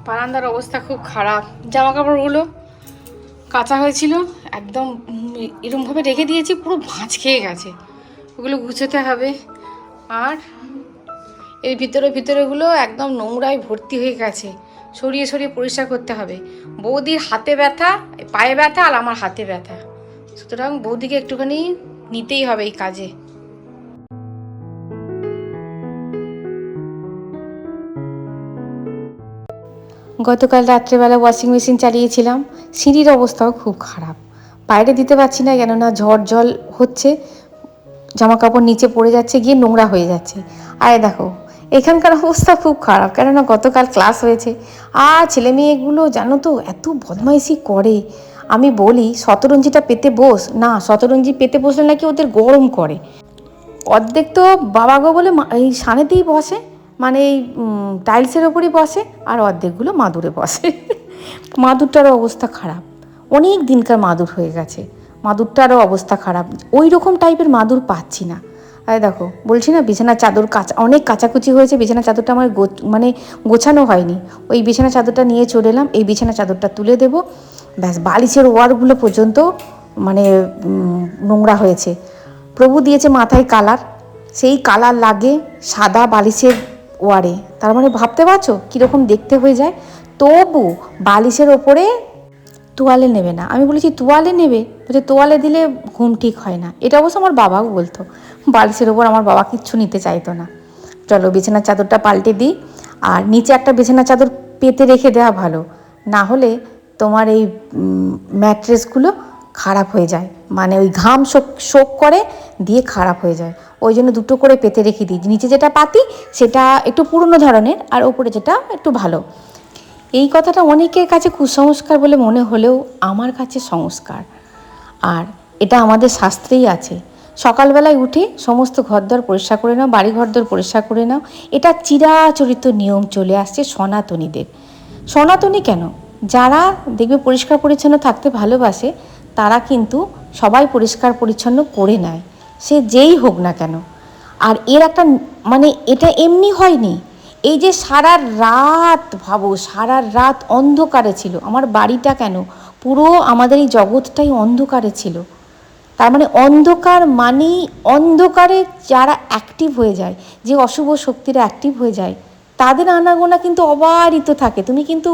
বারান্দার অবস্থা খুব খারাপ। জামা কাপড়গুলো কাঁচা হয়েছিল, একদম এরমভাবে রেখে দিয়েছি, পুরো ভাঁজ খেয়ে গেছে। ওগুলো গুছোতে হবে। আর এর ভিতরেগুলো একদম নোংরায় ভর্তি হয়ে গেছে, সরিয়ে সরিয়ে পরিষ্কার করতে হবে। বৌদির হাতে ব্যথা, পায়ে ব্যথা, আর আমার হাতে ব্যথা, সুতরাং বৌদিকে একটুখানি নিতেই হবে এই কাজে। গতকাল রাত্রেবেলা ওয়াশিং মেশিন চালিয়েছিলাম, সিঁড়ির অবস্থাও খুব খারাপ। বাইরে দিতে পারছি না, কেননা ঝড় জল হচ্ছে, জামা কাপড় নিচে পড়ে যাচ্ছে, গিয়ে নোংরা হয়ে যাচ্ছে। আর দেখো এখানকার অবস্থা খুব খারাপ, কেননা গতকাল ক্লাস হয়েছে। আর ছেলে মেয়েগুলো জানো তো এত বদমাইশি করে। আমি বলি শতরঞ্জিটা পেতে বস, না, শতরঞ্জি পেতে বসলে নাকি ওদের গরম করে। অর্ধেক তো বাবা গো বলে এই সানেতেই বসে, মানে এই টাইলসের ওপরই বসে, আর অর্ধেকগুলো মাদুরে বসে। মাদুরটারও অবস্থা খারাপ, অনেক দিনকার মাদুর হয়ে গেছে, মাদুরটারও অবস্থা খারাপ। ওই রকম টাইপের মাদুর পাচ্ছি না। আরে দেখো বলছি না, বিছানার চাদর অনেক কাচাকুচি হয়েছে, বিছানার চাদরটা আমার মানে গোছানো হয়নি। ওই বিছানার চাদরটা নিয়ে চলে এলাম, এই বিছানার চাদরটা তুলে দেবো, ব্যাস। বালিশের ওয়ারগুলো পর্যন্ত মানে নোংরা হয়েছে। প্রভু দিয়েছে মাথায় কালার, সেই কালার লাগে সাদা বালিশের ওয়ারে, তার মানে ভাবতে পারছো কীরকম দেখতে হয়ে যায়। তবু বালিশের ওপরে তোয়ালে নেবে না। আমি বলেছি তোয়ালে নেবে, বলছে তোয়ালে দিলে ঘুম ঠিক হয় না। এটা অবশ্য আমার বাবাও বলতো, বালিশের ওপর আমার বাবা কিচ্ছু নিতে চাইতো না। চলো বিছানার চাদরটা পাল্টে দিই, আর নিচে একটা বিছানার চাদর পেতে রেখে দেওয়া ভালো, না হলে তোমার এই ম্যাট্রেসগুলো খারাপ হয়ে যায়, মানে ওই ঘাম শোক করে দিয়ে খারাপ হয়ে যায়। ওই জন্য দুটো করে পেতে রেখে দিই, নিচে যেটা পাতি সেটা একটু পুরনো ধরনের, আর ওপরে যেটা একটু ভালো। এই কথাটা অনেকের কাছে কুসংস্কার বলে মনে হলেও আমার কাছে সংস্কার, আর এটা আমাদের শাস্ত্রেই আছে। সকালবেলায় উঠে সমস্ত ঘরদোর পরিষ্কার করে নাও, বাড়ি ঘরদোর পরিষ্কার করে নাও। এটা চিরাচরিত নিয়ম চলে আসছে সনাতনীদের। সনাতনী কেন, যারা দেখবে পরিষ্কার পরিচ্ছন্ন থাকতে ভালোবাসে, তারা কিন্তু সবাই পরিষ্কার পরিচ্ছন্ন করে নেয়, সে যেই হোক না কেন। আর এর একটা মানে এটা এমনি হয়নি, এই যে সারা রাত, ভাবো সারা রাত অন্ধকারে ছিল আমার বাড়িটা, কেন পুরো আমাদের এই জগৎটাই অন্ধকারে ছিল। তার মানে অন্ধকার মানেই, অন্ধকারে যারা অ্যাক্টিভ হয়ে যায়, যে অশুভ শক্তিরা অ্যাক্টিভ হয়ে যায়, তাদের আনাগোনা কিন্তু অবারিত থাকে, তুমি কিন্তু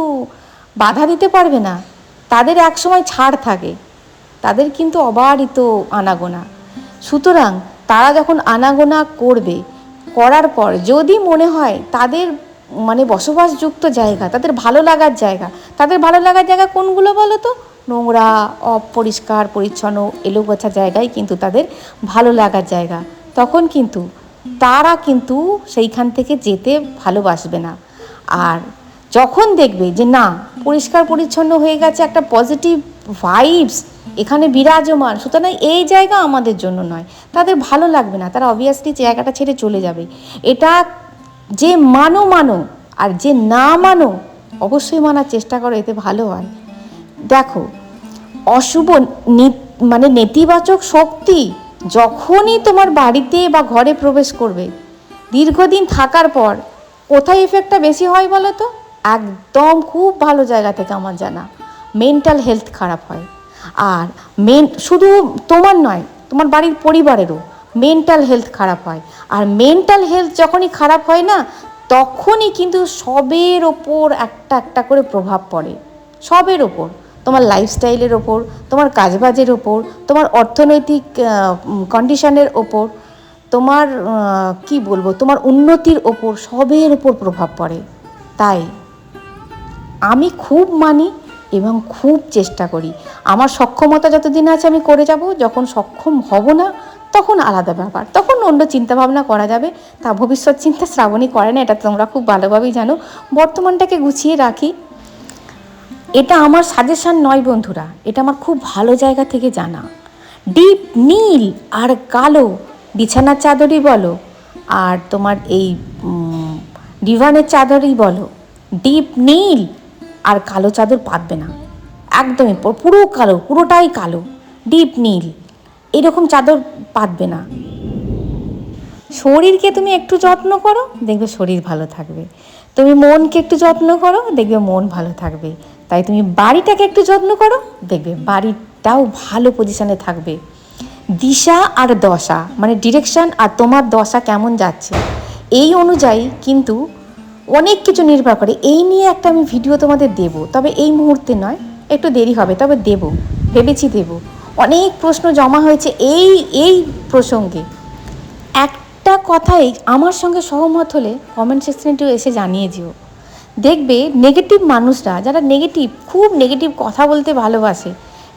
বাধা দিতে পারবে না। তাদের একসময় ছাড় থাকে, তাদের কিন্তু অবারিত আনাগোনা। সুতরাং তারা যখন আনাগোনা করবে, করার পর যদি মনে হয় তাদের মানে বসবাসযুক্ত জায়গা, তাদের ভালো লাগার জায়গা, তাদের ভালো লাগার জায়গা কোনগুলো বলো তো? নোংরা, অপরিষ্কার পরিচ্ছন্ন এলোগোছা জায়গায় কিন্তু তাদের ভালো লাগার জায়গা। তখন কিন্তু তারা কিন্তু সেইখান থেকে যেতে ভালোবাসবে না। আর যখন দেখবে যে না, পরিষ্কার পরিচ্ছন্ন হয়ে গেছে, একটা পজিটিভ ভাইবস এখানে বিরাজমান, সুতরাং এই জায়গা আমাদের জন্য নয়, তাদের ভালো লাগবে না, তারা অবভিয়াসলি জায়গাটা ছেড়ে চলে যাবে। এটা যে মানো, আর যে না মানো অবশ্যই মানার চেষ্টা করো, এতে ভালো হয়। দেখো অশুভ মানে নেতিবাচক শক্তি যখনই তোমার বাড়িতে বা ঘরে প্রবেশ করবে, দীর্ঘদিন থাকার পর কোথায় এফেক্টটা বেশি হয় বলো তো? একদম খুব ভালো জায়গা থেকে আমার জানা, মেন্টাল হেলথ খারাপ হয়। আর শুধু তোমার নয়, তোমার বাড়ির পরিবারেরও মেন্টাল হেলথ খারাপ হয়। আর মেন্টাল হেলথ যখনই খারাপ হয় না, তখনই কিন্তু সবের ওপর একটা একটা করে প্রভাব পড়ে, সবের ওপর, তোমার লাইফস্টাইলের ওপর, তোমার কাজবাজের ওপর, তোমার অর্থনৈতিক কন্ডিশনের ওপর, তোমার কি বলবো, তোমার উন্নতির ওপর, সবের ওপর প্রভাব পড়ে। তাই আমি খুব মানি এবং খুব চেষ্টা করি। আমার সক্ষমতা যতদিন আছে আমি করে যাব, যখন সক্ষম হব না তখন আলাদা ব্যাপার, তখন অন্য চিন্তাভাবনা করা যাবে। তা ভবিষ্যৎ চিন্তা শ্রাবণী করে না, এটা তোমরা খুব ভালোভাবেই জানো। বর্তমানটাকে গুছিয়ে রাখি। এটা আমার সাজেশন নয় বন্ধুরা, এটা আমার খুব ভালো জায়গা থেকে জানা। ডিপ নীল আর কালো বিছানার চাদরই বলো, আর তোমার এই ডিভানের চাদরই বলো, ডিপ নীল আর কালো চাদর পাতবে না, একদমই পুরো কালো, পুরোটাই কালো, ডিপ নীল, এরকম চাদর পাতবে না। শরীরকে তুমি একটু যত্ন করো, দেখবে শরীর ভালো থাকবে। তুমি মনকে একটু যত্ন করো, দেখবে মন ভালো থাকবে। তাই তুমি বাড়িটাকে একটু যত্ন করো, দেখবে বাড়িটাও ভালো পজিশানে থাকবে। দিশা আর দশা, মানে ডিরেকশান আর তোমার দশা কেমন যাচ্ছে, এই অনুযায়ী কিন্তু অনেক কিছু নির্ভর করে। এই নিয়ে একটা আমি ভিডিও তোমাদের দেব, তবে এই মুহূর্তে নয়, একটু দেরি হবে, তবে দেব, ভেবেছি দেব। অনেক প্রশ্ন জমা হয়েছে এই এই প্রসঙ্গে। একটা কথাই আমার সঙ্গে সহমত হলে কমেন্ট সেকশনে এসে জানিয়ে দিও। দেখবে নেগেটিভ মানুষরা, যারা নেগেটিভ, খুব নেগেটিভ কথা বলতে ভালোবাসে,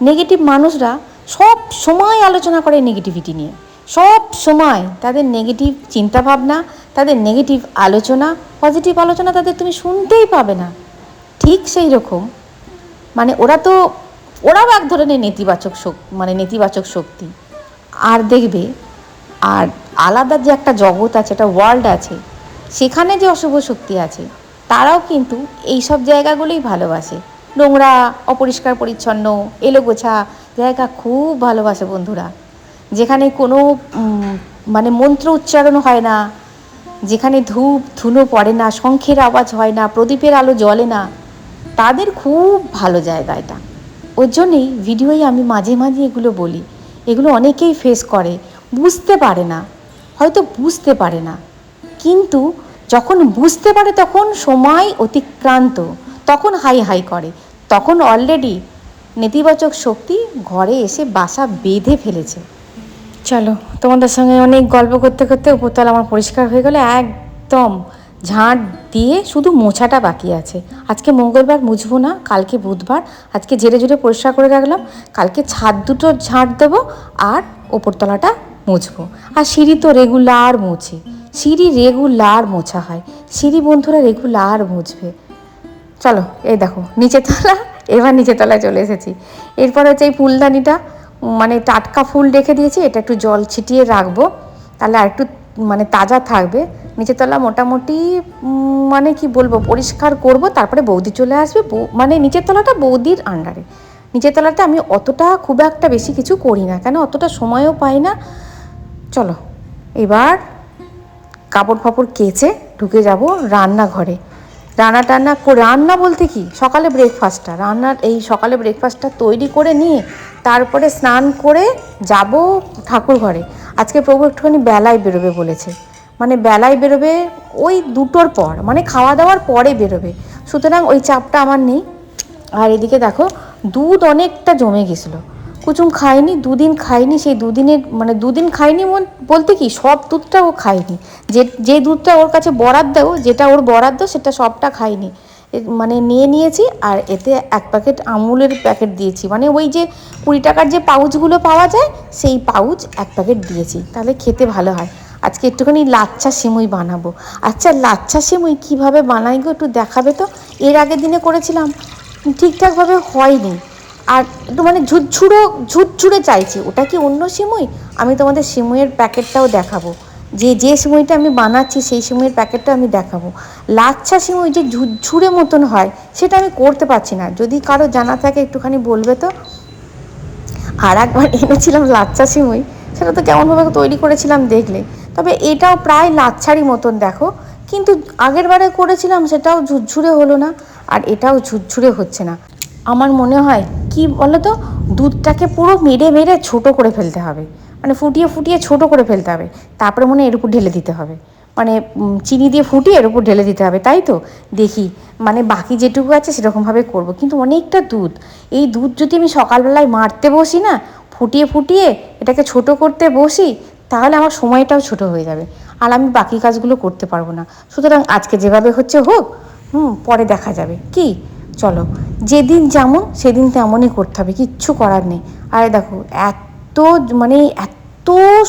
নেগেটিভ মানুষরা সব সময় আলোচনা করে নেগেটিভিটি নিয়ে। সব সময় তাদের নেগেটিভ চিন্তাভাবনা, তাদের নেগেটিভ আলোচনা, পজিটিভ আলোচনা তাদের তুমি শুনতেই পাবে না। ঠিক সেই রকম, মানে ওরাও এক ধরনের নেতিবাচক শক্তি। আর দেখবে, আর আলাদা যে একটা জগৎ আছে, একটা ওয়ার্ল্ড আছে, সেখানে যে অশুভ শক্তি আছে, তারাও কিন্তু এই সব জায়গাগুলোই ভালোবাসে। নোংরা, অপরিষ্কার পরিচ্ছন্ন, এলোগোছা জায়গা খুব ভালোবাসে বন্ধুরা। যেখানে কোনো মানে মন্ত্র উচ্চারণ হয় না, যেখানে ধূপ ধুনো পড়ে না, শঙ্খের আওয়াজ হয় না, প্রদীপের আলো জ্বলে না, তাদের খুব ভালো জায়গা এটা। ওর জন্যেই ভিডিওয় আমি মাঝে মাঝে এগুলো বলি। এগুলো অনেকেই ফেস করে, বুঝতে পারে না, হয়তো বুঝতে পারে না, কিন্তু যখন বুঝতে পারে তখন সময় অতিক্রান্ত, তখন হাই হাই করে, তখন অলরেডি নেতিবাচক শক্তি ঘরে এসে বাসা বেঁধে ফেলেছে। চলো, তোমাদের সঙ্গে অনেক গল্প করতে করতে উপরতলা আমার পরিষ্কার হয়ে গেলে, একদম ঝাঁট দিয়ে শুধু মোছাটা বাকি আছে। আজকে মঙ্গলবার, মুছবো না, কালকে বুধবার। আজকে ঝেড়ে ঝুড়ে পরিষ্কার করে রাখলাম, কালকে ছাদ দুটো ঝাঁট দেবো আর ওপরতলাটা মুছবো। আর সিঁড়ি তো রেগুলার মুছি, সিঁড়ি রেগুলার মোছা হয়, সিঁড়ি বন্ধুরা রেগুলার মুছবে। চলো, এই দেখো নিচের তলা, এবার নিচের তলায় চলে এসেছি। এরপর হচ্ছে এই ফুলদানিটা, মানে টাটকা ফুল রেখে দিয়েছি, এটা একটু জল ছিটিয়ে রাখবো, তাহলে আর একটু মানে তাজা থাকবে। নিচের তলা মোটামুটি মানে কি বলবো, পরিষ্কার করব, তারপরে বৌদি চলে আসবে। মানে নিচের তলাটা বৌদির আন্ডারে। নিচের তলাতে আমি অতটা খুব একটা বেশি কিছু করি না, কেন অতটা সময়ও পাই না। চলো এবার কাপড় ফাপড় কেচে ঢুকে যাব রান্নাঘরে। রান্না বলতে কি, সকালে ব্রেকফাস্টটা তৈরি করে নিয়ে তারপরে স্নান করে যাব ঠাকুর ঘরে। আজকে প্রভু একটুখানি বেলায় বেরোবে বলেছে, মানে বেলায় বেরোবে, ওই 2টোর পর, মানে খাওয়া দাওয়ার পরে বেরোবে, সুতরাং ওই চাপটা আমার নেই। আর এদিকে দেখো, দুধ অনেকটা জমে গেছিলো, কুচুম খায়নি, 2 দিন খায়নি। সেই 2 দিনের মানে 2 দিন খায়নি বলতে কি, সব দুধটা ও খায়নি। যে দুধটা ওর কাছে বরাদ্দ, যেটা ওর বরাদ্দ, সেটা সবটা খায়নি, মানে নিয়েছি। আর এতে 1 প্যাকেট আমুলের প্যাকেট দিয়েছি, মানে ওই যে 20 টাকার যে পাউচগুলো পাওয়া যায়, সেই পাউচ 1 প্যাকেট দিয়েছি, তাহলে খেতে ভালো হয়। আজকে একটুখানি লাচ্ছা সিমুই বানাবো। আচ্ছা, লাচ্ছা সিমুই কীভাবে বানাই গো, একটু দেখাবে তো? এর আগের দিনে করেছিলাম, ঠিকঠাকভাবে হয়নি, আর একটু মানে ঝুরঝুরে চাইছি। ওটা কি অন্য সিমুই? আমি তোমাদের সিমুইয়ের প্যাকেটটাও দেখাবো, যে সিমুইটা আমি বানাচ্ছি সেই সিমুইয়ের প্যাকেটটা আমি দেখাবো। লাচ্ছা সিমুই যে ঝুরঝুরে মতন হয়, সেটা আমি করতে পারছি না। যদি কারো জানা থাকে একটুখানি বলবে তো। আর একবার এনেছিলাম লাচ্ছা সিমুই, সেটা তো কেমনভাবে তৈরি করেছিলাম দেখলে। তবে এটাও প্রায় লাচ্ছারই মতন দেখো, কিন্তু আগের বারে করেছিলাম সেটাও ঝুরঝুরে হলো না, আর এটাও ঝুরঝুরে হচ্ছে না। আমার মনে হয় কি বলো তো, দুধটাকে পুরো মেরে ছোটো করে ফেলতে হবে, মানে ফুটিয়ে ছোটো করে ফেলতে হবে, তারপরে মনে হয় এর উপর ঢেলে দিতে হবে, মানে চিনি দিয়ে ফুটিয়ে এর উপর ঢেলে দিতে হবে, তাই তো দেখি। মানে বাকি যেটুকু আছে সেরকমভাবে করব, কিন্তু অনেকটা দুধ, এই দুধ যদি আমি সকালবেলায় মারতে বসি না, ফুটিয়ে এটাকে ছোটো করতে বসি, তাহলে আমার সময়টাও ছোটো হয়ে যাবে, আর আমি বাকি কাজগুলো করতে পারবো না। সুতরাং আজকে যেভাবে হচ্ছে হোক, পরে দেখা যাবে কি। চলো, যেদিন যেমন সেদিন তেমনই করতে হবে, কিচ্ছু করার নেই। আর দেখো, এত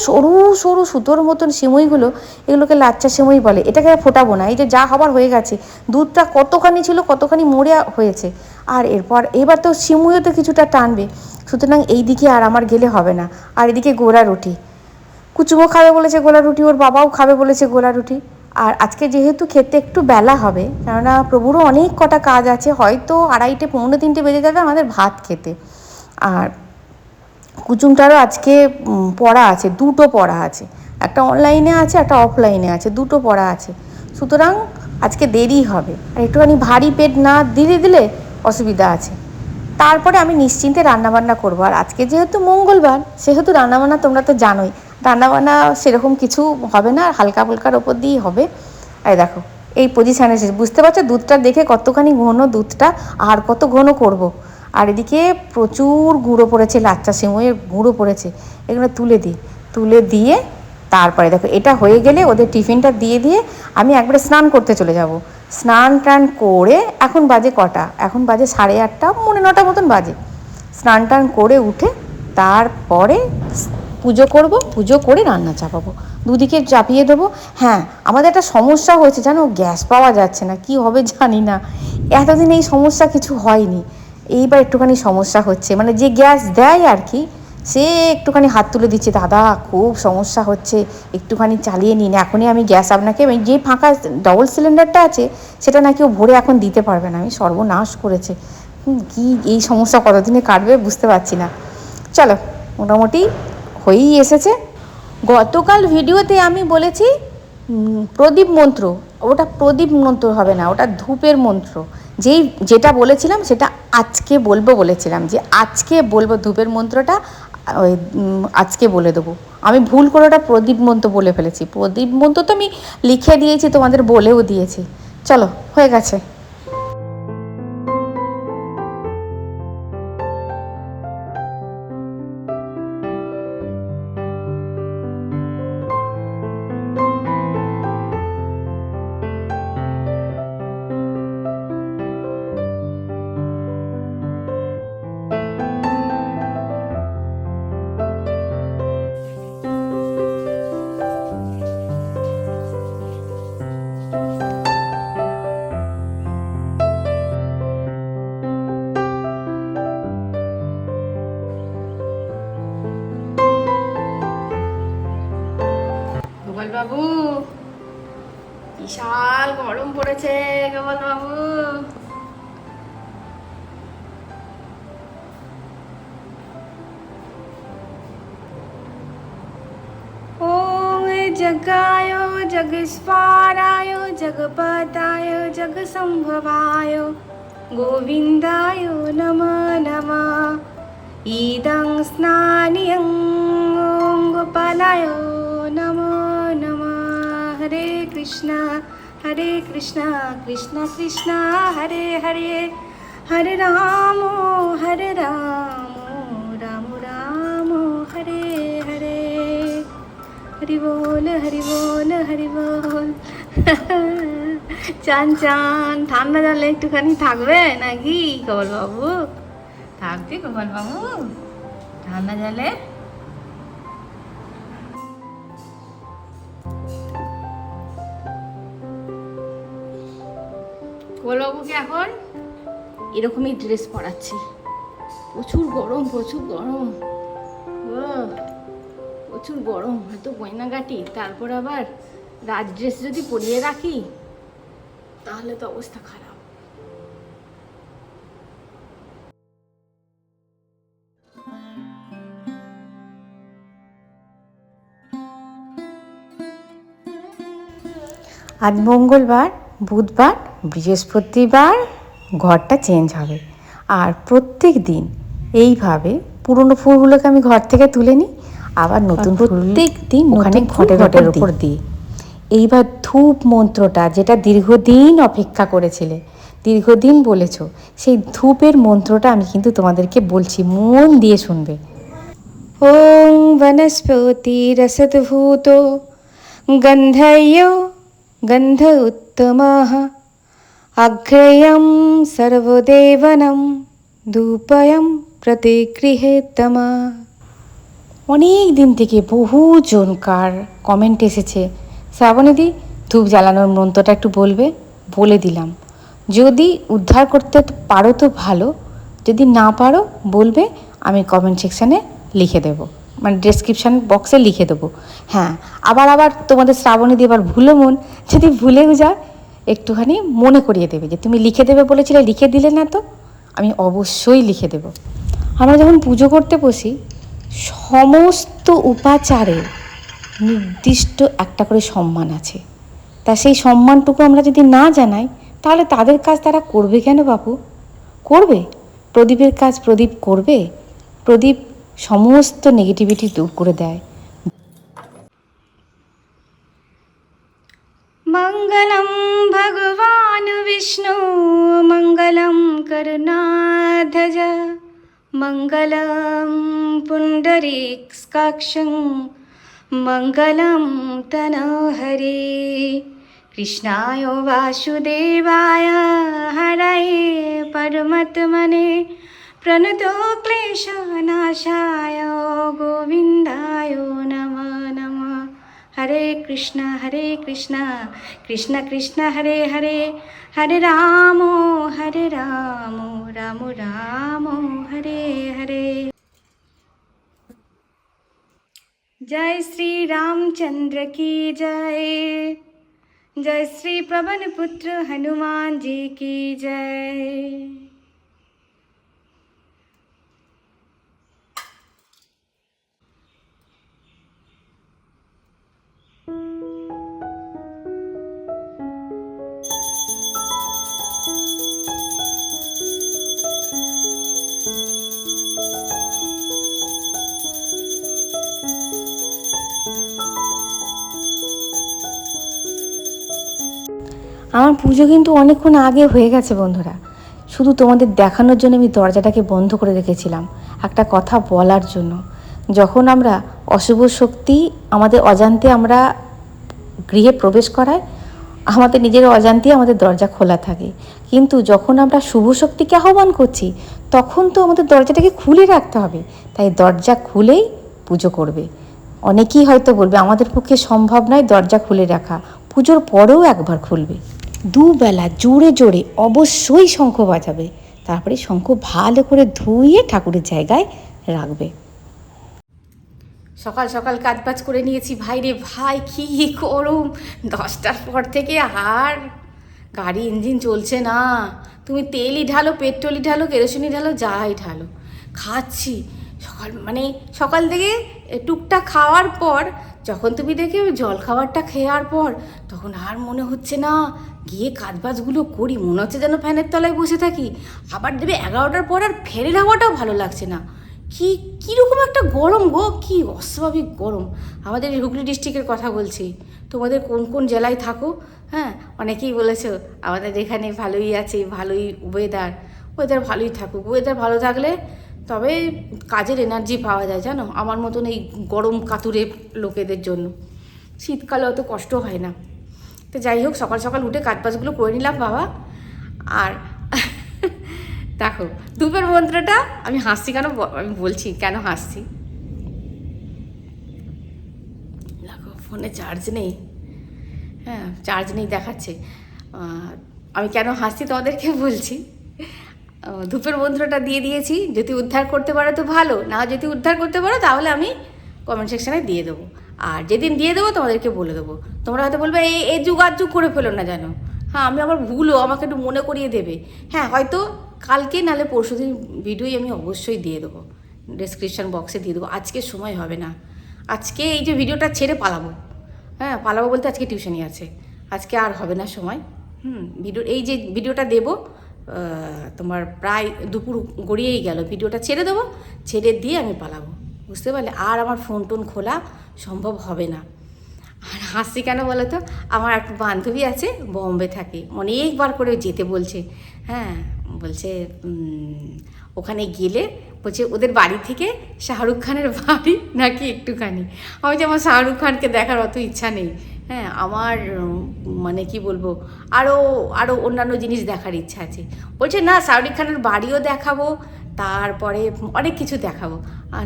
সরু সরু সুতোর মতন সিমুইগুলো, এগুলোকে লাচ্চা সিমুই বলে। এটাকে ফোটাবো না, এই যে যা হবার হয়ে গেছে, দুধটা কতখানি ছিল, কতখানি মরে হয়েছে। আর এবার তো সিমুইও তো কিছুটা টানবে, সুতরাং এই দিকে আর আমার গেলে হবে না। আর এদিকে গোলা রুটি, কুচুমো খাবে বলেছে গোলা রুটি, ওর বাবাও খাবে বলেছে গোলা রুটি। আর আজকে যেহেতু খেতে একটু বেলা হবে, কেননা প্রভুরও অনেক কটা কাজ আছে, হয়তো 2:30 পৌনে 3টে বেজে যাবে আমাদের ভাত খেতে। আর কুচুমটারও আজকে পড়া আছে, 2টো পড়া আছে, একটা অনলাইনে আছে, একটা অফলাইনে আছে, দুটো পড়া আছে। সুতরাং আজকে দেরি হবে, আর একটুখানি ভারী পেট না দিলে অসুবিধা আছে। তারপরে আমি নিশ্চিন্তে রান্নাবান্না করবো। আর আজকে যেহেতু মঙ্গলবার, সেহেতু রান্নাবান্না তোমরা তো জানোই, রান্নাবান্না সেরকম কিছু হবে না, হালকা ফুলকার ওপর দিয়েই হবে। আর দেখো এই পজিশানে এসেছে, বুঝতে পারছো দুধটা দেখে কতখানি ঘন দুধটা, আর কত ঘন করব। আর এদিকে প্রচুর গুঁড়ো পড়েছে, লাচ্চা সিমইয়ের গুঁড়ো পড়েছে, এগুলো তুলে দিয়ে তারপরে দেখো এটা হয়ে গেলে ওদের টিফিনটা দিয়ে আমি একবারে স্নান করতে চলে যাব। স্নান টান করে, এখন বাজে কটা, এখন বাজে 8:30, 9:30 মতন বাজে। স্নান টান করে উঠে তারপরে পুজো করব, পুজো করে রান্না চাপাবো, দুদিকে চাপিয়ে দেবো। হ্যাঁ, আমাদের একটা সমস্যা হয়েছে জানো, গ্যাস পাওয়া যাচ্ছে না, কি হবে জানি না। এতদিন এই সমস্যা কিছু হয়নি, এইবার একটুখানি সমস্যা হচ্ছে, মানে যে গ্যাস দেয় আর কি, সে একটুখানি হাত তুলে দিচ্ছে, দাদা খুব সমস্যা হচ্ছে, একটুখানি চালিয়ে নিন। এখনই আমি গ্যাস আপনাকে, যে ফাঁকা ডবল সিলিন্ডারটা আছে সেটা নাকি ও ভরে এখন দিতে পারবে না। আমি সর্বনাশ করেছে, কি এই সমস্যা কতদিনে কাটবে বুঝতে পারছি না। চলো, মোটামুটি হয়েই এসেছে। গতকাল ভিডিওতে আমি বলেছি প্রদীপ মন্ত্র, ওটা প্রদীপ মন্ত্র হবে না, ওটা ধূপের মন্ত্র। যেটা বলেছিলাম সেটা আজকে বলেছিলাম যে আজকে বলবো ধূপের মন্ত্রটা, ওই আজকে বলে দেবো। আমি ভুল করে ওটা প্রদীপ মন্ত্র বলে ফেলেছি। প্রদীপ মন্ত্র তো আমি লিখে দিয়েছি, তোমাদের বলেও দিয়েছি। চলো, হয়ে গেছে। গোপাল বাবু, বিশাল গরম পড়েছে গোপাল বাবু। ओम जगाय जगस्पाराय जगपताय जगसंभवाय गोविंदाय नमः नमः। इदं स्नानियं ओम गोपालाय नमो नमः। हरे कृष्णा कृष्ण कृष्ण हरे हरे, हरे राम राम राम हरे हरे। हरि बोल हरि बोल हरि बोल। চান ঠান্ডা জলে একটুখানি থাকবে নাকি গোপাল বাবু? থাকবে গোপাল বাবু ঠান্ডা জলে? গোপাল বাবুকে এখন এরকমই ড্রেস পরাচ্ছি, প্রচুর গরম প্রচুর গরম। হয়তো গয়নাগাটি, তারপর আবার রাজ ড্রেস যদি পরিয়ে রাখি তাহলে তো অবস্থা খারাপ। আজ মঙ্গলবার, বুধবার, বৃহস্পতিবার ঘরটা চেঞ্জ হবে। আর প্রত্যেক দিন এইভাবে পুরনো ফুলগুলোকে আমি ঘর থেকে তুলে নিই, আবার নতুন প্রত্যেক দিন ওখানে ঘটের উপর দিই। এইবার ধূপ মন্ত্রটা, যেটা দীর্ঘদিন অপেক্ষা করেছিলে, দীর্ঘদিন বলেছ, সেই ধূপের মন্ত্রটা আমি কিন্তু তোমাদেরকে বলছি, মন দিয়ে শুনবে। ওম বনস্পতি রসদ্ভূত গন্ধয় গন্ধ উত্তমঃ অগ্রয়ং সর্বদেবনম ধূপয়ং প্রতিগৃহেতম। অনেক দিন থেকে বহুজনকার কমেন্ট এসেছে, শ্রাবণীদি ধূপ জ্বালানোর মন্ত্রটা একটু বলবে। বলে দিলাম, যদি উদ্ধার করতে পারো তো ভালো, যদি না পারো বলবে, আমি কমেন্ট সেকশানে লিখে দেবো, মানে ডেসক্রিপশান বক্সে লিখে দেবো। হ্যাঁ, আবার তোমাদের শ্রাবণীদি এবার যদি ভুলেও যায় একটুখানি মনে করিয়ে দেবে যে তুমি লিখে দেবে বলেছিলে, লিখে দিলে না তো। আমি অবশ্যই লিখে দেব। আমরা যখন পুজো করতে বসি, সমস্ত উপাচারে নির্দিষ্ট একটা করে সম্মান আছে। তা সেই সম্মানটুকু আমরা যদি না জানাই, তাহলে তাদের কাজ তারা করবে কেন বাপু? করবে? প্রদীপের কাজ প্রদীপ করবে? প্রদীপ সমস্ত নেগেটিভিটি দূর করে দেয়। মঙ্গলম ভগবান বিষ্ণু মঙ্গলম করুণাধ্বজ মঙ্গলম পুণ্ডরীকাক্ষং মঙ্গলম তনহরে কৃষ্ণায় বাসুদেবায় হরয়ে পরমাত্মনে প্রণতো ক্লেশনাশায় গোবিন্দায় নমঃ নমঃ। হরে কৃষ্ণ কৃষ্ণ কৃষ্ণ হরে হরে, হরে রাম রাম রাম হরে হরে। जय श्री रामचंद्र की जय, जय श्री पवन पुत्र हनुमान जी की जय। আমার পুজো কিন্তু অনেকক্ষণ আগে হয়ে গেছে বন্ধুরা। শুধু তোমাদের দেখানোর জন্য আমি দরজাটাকে বন্ধ করে রেখেছিলাম, একটা কথা বলার জন্য। যখন আমরা অশুভ শক্তি আমাদের অজান্তে আমরা গৃহে প্রবেশ করায়, আমাদের নিজের অজান্তে আমাদের দরজা খোলা থাকে। কিন্তু যখন আমরা শুভ শক্তিকে আহ্বান করছি, তখন তো আমাদের দরজাটাকে খুলে রাখতে হবে। তাই দরজা খুলেই পুজো করবে। অনেকেই হয়তো বলবে আমাদের পক্ষে সম্ভব নয় দরজা খুলে রাখা, পুজোর পরেও একবার খুলবে। দুবেলা জোরে জোরে অবশ্যই শঙ্খ বাজাবে, তারপরে শঙ্খ ভালো করে ধুয়ে ঠাকুরের জায়গায় রাখবে। সকাল সকাল কাজবাজ করে নিয়েছি। ভাই রে ভাই, কি গরম! 10টার পর থেকে আর গাড়ি ইঞ্জিন চলছে না। তুমি তেলই ঢালো, পেট্রোলই ঢালো, কেরোসিনই ঢালো, যাই ঢালো, খাচ্ছি। সকাল থেকে টুকটাক খাওয়ার পর যখন তুমি দেখে জল খাবারটা খেয়ার পর, তখন আর মনে হচ্ছে না গিয়ে কাজবাজগুলো করি। মনে হচ্ছে যেন ফ্যানের তলায় বসে থাকি। আবার দেবে 11টার পর আর ফ্যানের হাওয়াটাও ভালো লাগছে না। কীরকম একটা গরম গো, কি অস্বাভাবিক গরম। আমাদের হুগলি ডিস্ট্রিক্টের কথা বলছি, তোমাদের কোন কোন জেলায় থাকো। হ্যাঁ, অনেকেই বলেছো আমাদের এখানে ভালোই আছে, ভালোই ওয়েদার ভালোই থাকুক। ওয়েদার ভালো থাকলে তবে কাজের এনার্জি পাওয়া যায়, জানো, আমার মতন এই গরম কাতুরে লোকেদের জন্য। শীতকালে অত কষ্ট হয় না। তো যাই হোক, সকাল সকাল উঠে কাজবাজগুলো করে নিলাম বাবা। আর দেখো ধূপের মন্ত্রটা আমি হাসছি কেন, আমি বলছি কেন হাসছি। দেখো ফোনে চার্জ নেই, হ্যাঁ চার্জ নেই দেখাচ্ছে। আমি কেন হাসছি তোমাদেরকে বলছি। ধূপের মন্ত্রটা দিয়ে দিয়েছি, যদি উদ্ধার করতে পারো তো ভালো, না যদি উদ্ধার করতে পারো তাহলে আমি কমেন্ট সেকশানে দিয়ে দেবো। আর যেদিন দিয়ে দেবো তোমাদেরকে বলে দেবো। তোমরা হয়তো বলবে এই যুগ আর যুগ করে ফেলো না যেন। হ্যাঁ, আমি আবার ভুলও, আমাকে একটু মনে করিয়ে দেবে। হ্যাঁ, হয়তো কালকে নাহলে পরশুদিন ভিডিওই আমি অবশ্যই দিয়ে দেবো, ডেসক্রিপশান বক্সে দিয়ে দেবো। আজকে সময় হবে না, আজকে এই যে ভিডিওটা ছেড়ে পালাবো। হ্যাঁ, পালাবো বলতে আজকে টিউশনি আছে, আজকে আর হবে না সময়। এই যে ভিডিওটা দেবো তোমার প্রায় দুপুর গড়িয়েই গেল, ভিডিওটা ছেড়ে দেবো, ছেড়ে দিয়ে আমি পালাবো, বুঝতে পারলে? আর আমার ফোন টোন খোলা সম্ভব হবে না। আর হাসি কেন বলো তো, আমার একটা বান্ধবী আছে, বম্বে থাকে, অনেকবার করে যেতে বলছে। হ্যাঁ, বলছে ওখানে গেলে বলছে ওদের বাড়ি থেকে শাহরুখ খানের বাড়ি নাকি একটুখানি। আমি যে আমার শাহরুখ খানকে দেখার অত ইচ্ছা নেই। হ্যাঁ, আমার মানে কি বলবো, আরও অন্যান্য জিনিস দেখার ইচ্ছা আছে। বলছে না, শাহরুখ খানের বাড়িও দেখাবো, তারপরে অনেক কিছু দেখাবো।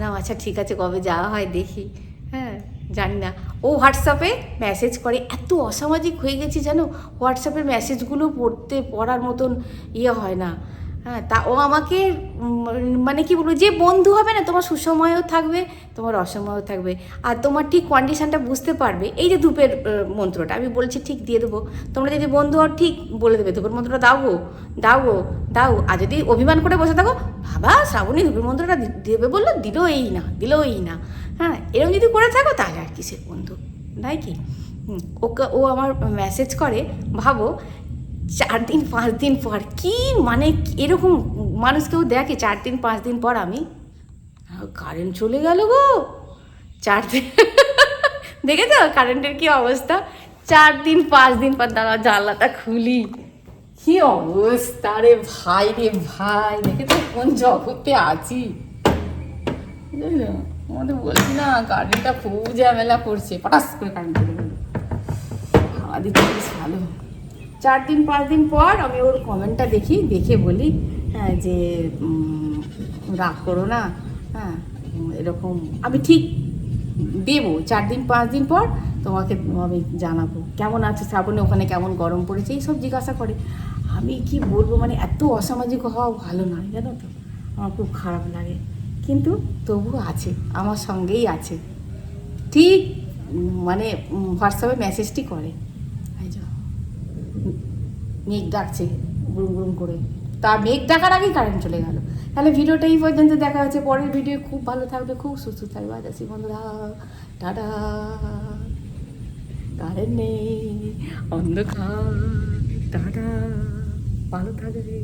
না, আচ্ছা ঠিক আছে, কবে যাওয়া হয় দেখি। হ্যাঁ, জানি না। ও হোয়াটসঅ্যাপে মেসেজ করে, এত অসামাজিক হয়ে গেছি জানো, হোয়াটসঅ্যাপের মেসেজগুলো পড়ার মতন ইয়ে হয় না। হ্যাঁ, তা ও আমাকে মানে কি বলবো, যে বন্ধু হবে না, তোমার সুসময়ও থাকবে, তোমার অসময়ও থাকবে, আর তোমার ঠিক কন্ডিশানটা বুঝতে পারবে। এই যে ধূপের মন্ত্রটা আমি বলছি ঠিক দিয়ে দেবো, তোমরা যদি বন্ধু হও ঠিক বলে দেবে ধূপের মন্ত্রটা দাও। আর যদি অভিমান করে বসে থাকো, বাবা শ্রাবণী ধূপের মন্ত্রটা দেবে বললো, দিলই না। হ্যাঁ, এরকম যদি করে থাকো তাহলে আর কিসের বন্ধু, তাই কি? ওকে, ও আমার মেসেজ করে, ভাবো 4 দিন 5 দিন পর, কি মানে এরকম মানুষ কেউ দেখে 4 দিন 5 দিন পর আমি কারেন্ট চলে গেল গো, 4 দিন দেখেছো কারেন্টের কি অবস্থা? 4 দিন 5 দিন পর দাঁড়া জানলাটা খুলি, কি অবস্থা রে ভাই, রে ভাই, দেখেছো কোন জগতে আছি, বুঝলো? আমাদের বলছি না কারেন্টটা খুব ঝামেলা করছে, পটাস করে কারেন্ট চলে গেল। হাওয়া দিতে বেশ ভালো। 4 দিন 5 দিন পর আমি ওর কমেন্টটা দেখি, দেখে বলি হ্যাঁ যে রাগ করো না, হ্যাঁ এরকম আমি ঠিক দেবো 4 দিন 5 দিন পর তোমাকে আমি জানাবো কেমন আছে শ্রাবণে, ওখানে কেমন গরম পড়েছে, এইসব জিজ্ঞাসা করে। আমি কি বলবো, মানে এত অসামাজিক হওয়া ভালো নয়, জানো তো, আমার খুব খারাপ লাগে, কিন্তু তবু আছে, আমার সঙ্গেই আছে, ঠিক মানে হোয়াটসঅ্যাপে মেসেজটি করে, এই যা মেঘ ডাকছে গুরুম গুরুম করে, তা মেঘ ডাকার আগেই কারেন্ট চলে গেল। তাহলে ভিডিওটা এই পর্যন্ত দেখা হচ্ছে, পরের ভিডিও খুব ভালো থাকবে, খুব সুস্থ থাকবে, আজ আসি বন্ধুরা, টাটা। কারেন্ট নেই, অন্ধকার, টাটা, ভালো থাকবে।